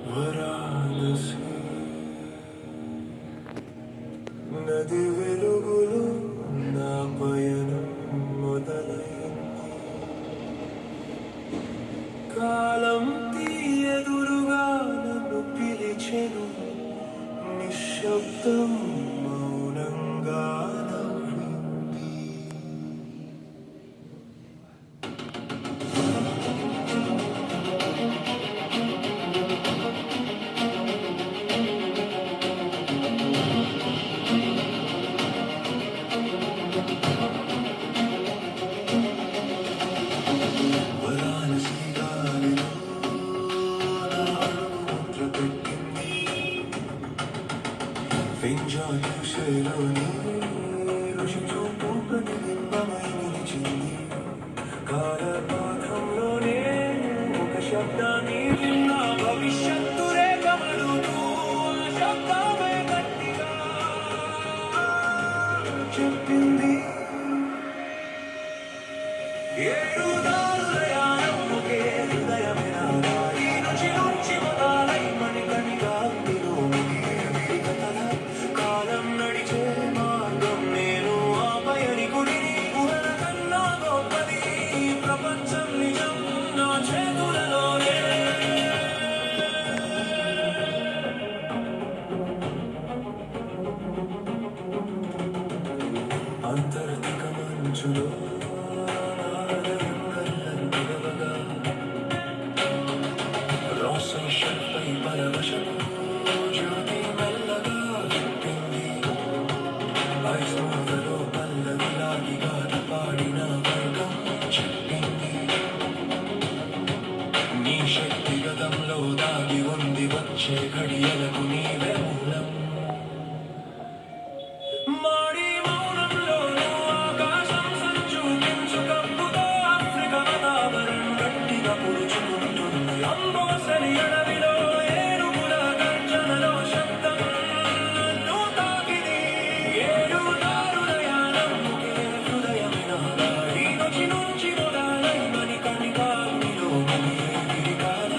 వారణాసి నది వెలుగులు నా పయనం మొదలైంది. కాలం తీయదురుగా నన్ను పిలిచెను, నిశ్శబ్దం మౌనంగా నవ్వింది. వారణాసి గాలిలో నా అడుగు ముద్ర పెట్టింది. వెంజాయుషలోని రుచి చూపు ప్రతిబింబమై నిలిచింది. కాలపాఠంలోనే ఒక శబ్దాన్ని విన్నా, భవిష్యత్తు రేఖమడుతూ ఆ శబ్దమే గట్టిగా చెప్పింది. ఏడు దారుల యానం ఒకే హృదయమే నాదా. ఈ రుచి నుంచి మొదలై మణికణిగా ఉండిలో ముగియే కథల కాలం నడిచే మార్గం నేను. ఆ పయనికుడిని ఊహల కన్నా గొప్పది ఈ ప్రపంచం నిజం నా చేతులలోనే. అంతర్తిక మంచులో రోసం షర్పై పరవశము జ్యోతి మెల్లగా చుట్టింది. ఐస్మూతలో పల్లవిలాగి గాన పాడిన వర్గం చెప్పింది. నీ శక్తిగతంలో దాగి ఉంది, వచ్చే ఘడియలకు నీవే మూలం. మాడి మౌనంలోనూ ఆకాశం సంచూపించు కప్పుతో ఆఫ్రికా వాతావరణం గట్టిగా పుడుచుకుంటుంది. అంబోసని అడవిలో ఏనుగుల గర్జనలో శబ్దం నన్ను తాకిది. ఏడు దారుల యానం ఒకే హృదయమే నాదా. ఈ రుచి నుంచి మొదలై మణికణిగా ఉండిలో ముగియే విరికాల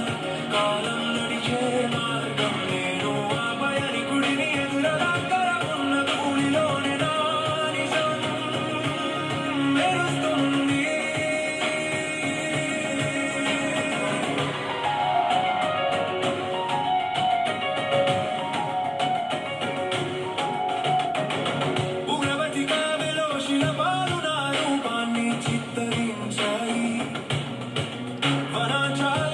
కాలం నడిచే మార్గం నేను. ఆ పయనికుడిని ఎదుర దగ్గర ఉన్న ధూళిలోనే నా నిజం మెరుస్తుంది. ఉగ్రవతి కావ్యలో శిలపాలు నా రూపాన్ని చిత్తరించాయి. వనాంచాల